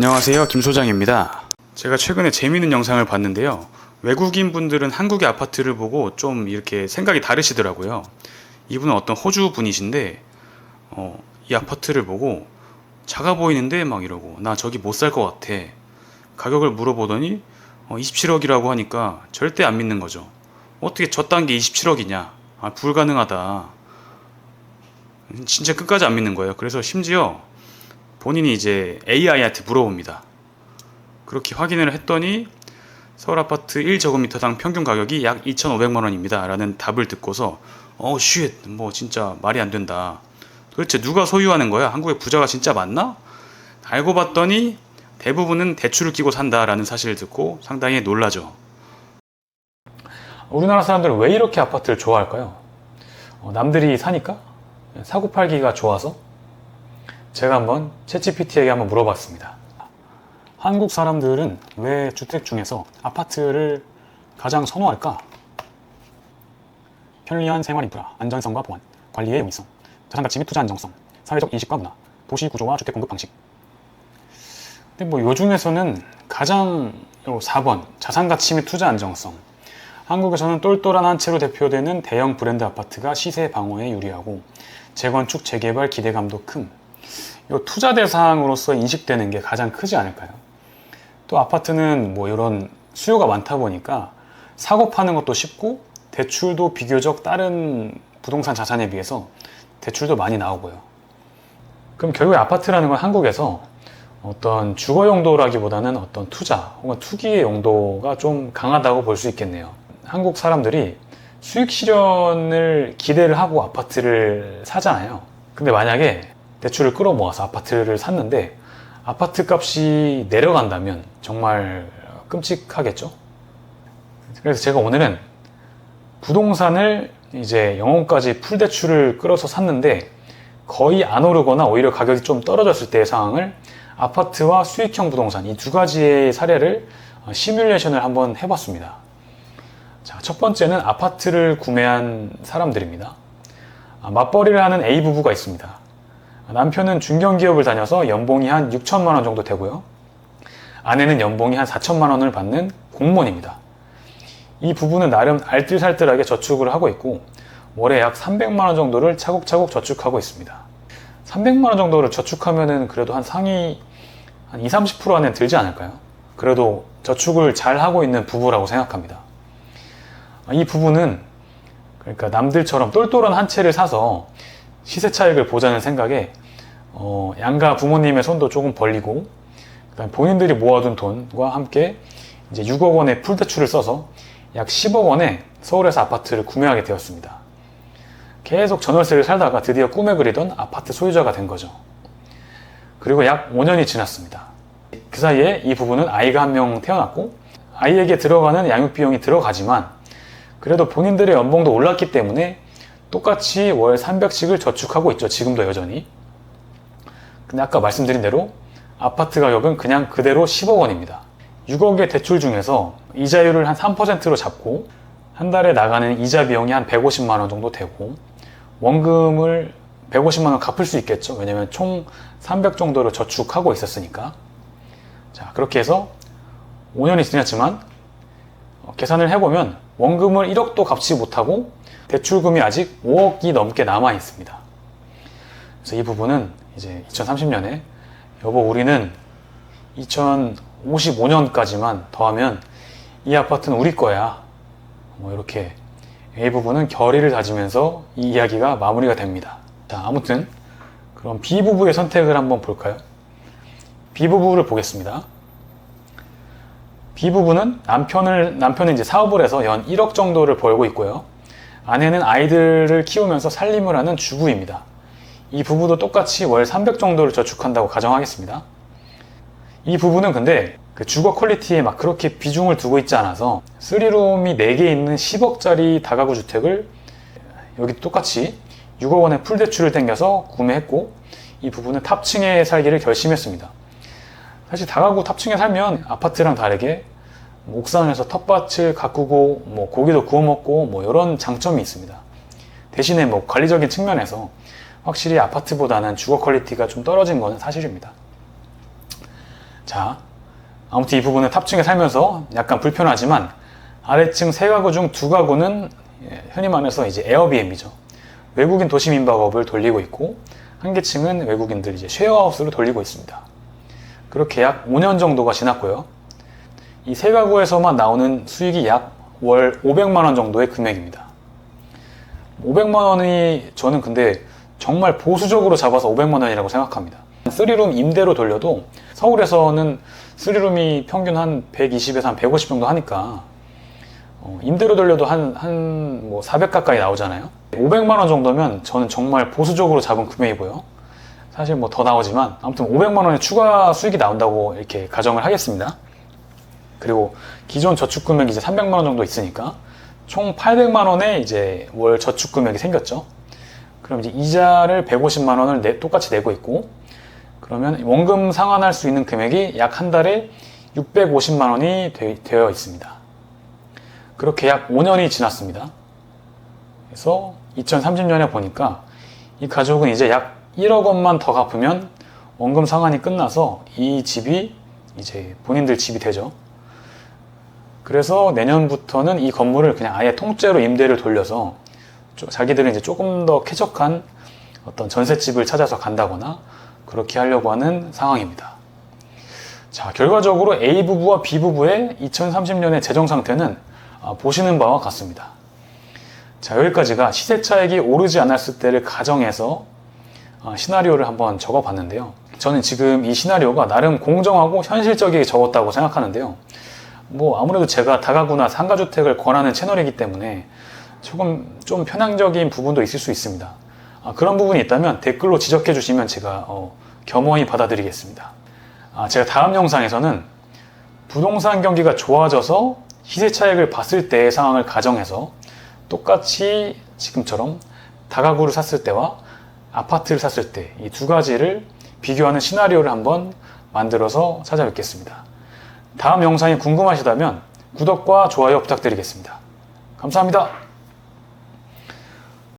안녕하세요, 김 소장입니다. 제가 최근에 재미있는 영상을 봤는데요. 외국인 분들은 한국의 아파트를 보고 좀 이렇게 생각이 다르시더라고요. 이분은 어떤 호주 분이신데 이 아파트를 보고 작아 보이는데 막 이러고, 나 저기 못 살 것 같아. 가격을 물어보더니 27억이라고 하니까 절대 안 믿는 거죠. 어떻게 저딴 게 27억이냐, 불가능하다. 진짜 끝까지 안 믿는 거예요. 그래서 심지어 본인이 이제 AI한테 물어봅니다. 그렇게 확인을 했더니 서울 아파트 1제곱미터당 평균 가격이 약 2,500만 원입니다 라는 답을 듣고서 쉣, 뭐 진짜 말이 안 된다. 도대체 누가 소유하는 거야? 한국에 부자가 진짜 많나? 알고 봤더니 대부분은 대출을 끼고 산다라는 사실을 듣고 상당히 놀라죠. 우리나라 사람들은 왜 이렇게 아파트를 좋아할까요? 남들이 사니까? 사고 팔기가 좋아서? 제가 한번 챗GPT에게 한번 물어봤습니다. 한국 사람들은 왜 주택 중에서 아파트를 가장 선호할까? 편리한 생활 인프라, 안전성과 보안, 관리의 용이성, 자산가치 및 투자 안정성, 사회적 인식과 문화, 도시 구조와 주택 공급 방식. 근데 뭐 요 중에서는 가장 4번, 자산가치 및 투자 안정성. 한국에서는 똘똘한 한 채로 대표되는 대형 브랜드 아파트가 시세 방어에 유리하고 재건축, 재개발 기대감도 큼. 이 투자 대상으로서 인식되는 게 가장 크지 않을까요? 또 아파트는 뭐 이런 수요가 많다 보니까 사고 파는 것도 쉽고 대출도 비교적 다른 부동산 자산에 비해서 대출도 많이 나오고요. 그럼 결국에 아파트라는 건 한국에서 어떤 주거 용도라기보다는 어떤 투자 혹은 투기의 용도가 좀 강하다고 볼 수 있겠네요. 한국 사람들이 수익 실현을 기대를 하고 아파트를 사잖아요. 근데 만약에 대출을 끌어모아서 아파트를 샀는데 아파트 값이 내려간다면 정말 끔찍하겠죠? 그래서 제가 오늘은 부동산을 이제 영혼까지 풀대출을 끌어서 샀는데 거의 안 오르거나 오히려 가격이 좀 떨어졌을 때의 상황을 아파트와 수익형 부동산 이 두 가지의 사례를 시뮬레이션을 한번 해봤습니다. 자, 첫 번째는 아파트를 구매한 사람들입니다. 맞벌이를 하는 A 부부가 있습니다. 남편은 중견기업을 다녀서 연봉이 한 6천만 원 정도 되고요. 아내는 연봉이 한 4천만 원을 받는 공무원입니다. 이 부부는 나름 알뜰살뜰하게 저축을 하고 있고 월에 약 300만 원 정도를 차곡차곡 저축하고 있습니다. 300만 원 정도를 저축하면은 그래도 한 상위 한 20-30% 안에 들지 않을까요? 그래도 저축을 잘 하고 있는 부부라고 생각합니다. 이 부부는 그러니까 남들처럼 똘똘한 한 채를 사서 시세 차익을 보자는 생각에 양가 부모님의 손도 조금 벌리고 그다음에 본인들이 모아둔 돈과 함께 이제 6억 원의 풀대출을 써서 약 10억 원에 서울에서 아파트를 구매하게 되었습니다. 계속 전월세를 살다가 드디어 꿈에 그리던 아파트 소유자가 된 거죠. 그리고 약 5년이 지났습니다. 그 사이에 이 부부는 아이가 한 명 태어났고 아이에게 들어가는 양육비용이 들어가지만 그래도 본인들의 연봉도 올랐기 때문에 똑같이 월 300씩을 저축하고 있죠. 지금도 여전히. 근데 아까 말씀드린 대로 아파트 가격은 그냥 그대로 10억 원입니다. 6억의 대출 중에서 이자율을 한 3%로 잡고 한 달에 나가는 이자 비용이 한 150만 원 정도 되고 원금을 150만 원 갚을 수 있겠죠. 왜냐면 총 300 정도를 저축하고 있었으니까. 자, 그렇게 해서 5년이 지났지만 계산을 해보면 원금을 1억도 갚지 못하고 대출금이 아직 5억이 넘게 남아 있습니다. 그래서 이 부분은 이제 2030년에 여보 우리는 2055년까지만 더하면 이 아파트는 우리 거야. 뭐 이렇게 A 부부는 결의를 다지면서 이 이야기가 마무리가 됩니다. 자, 아무튼 그럼 B 부부의 선택을 한번 볼까요? B 부부를 보겠습니다. B 부부는 남편은 이제 사업을 해서 연 1억 정도를 벌고 있고요. 아내는 아이들을 키우면서 살림을 하는 주부입니다. 이 부부도 똑같이 월 300 정도를 저축한다고 가정하겠습니다. 이 부부는 근데 그 주거 퀄리티에 막 그렇게 비중을 두고 있지 않아서 3룸이 4개 있는 10억짜리 다가구 주택을 여기 똑같이 6억 원의 풀대출을 땡겨서 구매했고 이 부부는 탑층에 살기를 결심했습니다. 사실 다가구 탑층에 살면 아파트랑 다르게 옥상에서 텃밭을 가꾸고 뭐 고기도 구워 먹고 뭐 이런 장점이 있습니다. 대신에 뭐 관리적인 측면에서 확실히 아파트보다는 주거 퀄리티가 좀 떨어진 것은 사실입니다. 자, 아무튼 이 부분은 탑층에 살면서 약간 불편하지만 아래층 3가구 중 2가구는 흔히 말해서 이제 에어비앤비죠. 외국인 도시 민박업을 돌리고 있고 한 개 층은 외국인들 이제 쉐어하우스로 돌리고 있습니다. 그렇게 약 5년 정도가 지났고요. 이 3가구에서만 나오는 수익이 약 월 500만 원 정도의 금액입니다. 500만 원이 저는 근데 정말 보수적으로 잡아서 500만 원이라고 생각합니다. 3룸 임대로 돌려도 서울에서는 3룸이 평균 한 120에서 한 150 정도 하니까 임대로 돌려도 한 400 가까이 나오잖아요. 500만 원 정도면 저는 정말 보수적으로 잡은 금액이고요. 사실 뭐 더 나오지만 아무튼 500만 원의 추가 수익이 나온다고 이렇게 가정을 하겠습니다. 그리고 기존 저축 금액이 이제 300만 원 정도 있으니까 총 800만 원의 이제 월 저축 금액이 생겼죠. 그럼 이제 이자를 150만 원을 똑같이 내고 있고, 그러면 원금 상환할 수 있는 금액이 약 한 달에 650만 원이 되어 있습니다. 그렇게 약 5년이 지났습니다. 그래서 2030년에 보니까 이 가족은 이제 약 1억 원만 더 갚으면 원금 상환이 끝나서 이 집이 이제 본인들 집이 되죠. 그래서 내년부터는 이 건물을 그냥 아예 통째로 임대를 돌려서 자기들은 이제 조금 더 쾌적한 어떤 전셋집을 찾아서 간다거나 그렇게 하려고 하는 상황입니다. 자, 결과적으로 A부부와 B부부의 2030년의 재정 상태는 보시는 바와 같습니다. 자, 여기까지가 시세 차익이 오르지 않았을 때를 가정해서 시나리오를 한번 적어 봤는데요. 저는 지금 이 시나리오가 나름 공정하고 현실적이게 적었다고 생각하는데요. 뭐 아무래도 제가 다가구나 상가주택을 권하는 채널이기 때문에 조금 좀 편향적인 부분도 있을 수 있습니다. 그런 부분이 있다면 댓글로 지적해 주시면 제가 겸허히 받아들이겠습니다. 제가 다음 영상에서는 부동산 경기가 좋아져서 시세 차익을 봤을 때의 상황을 가정해서 똑같이 지금처럼 다가구를 샀을 때와 아파트를 샀을 때 이 두 가지를 비교하는 시나리오를 한번 만들어서 찾아뵙겠습니다. 다음 영상이 궁금하시다면 구독과 좋아요 부탁드리겠습니다. 감사합니다.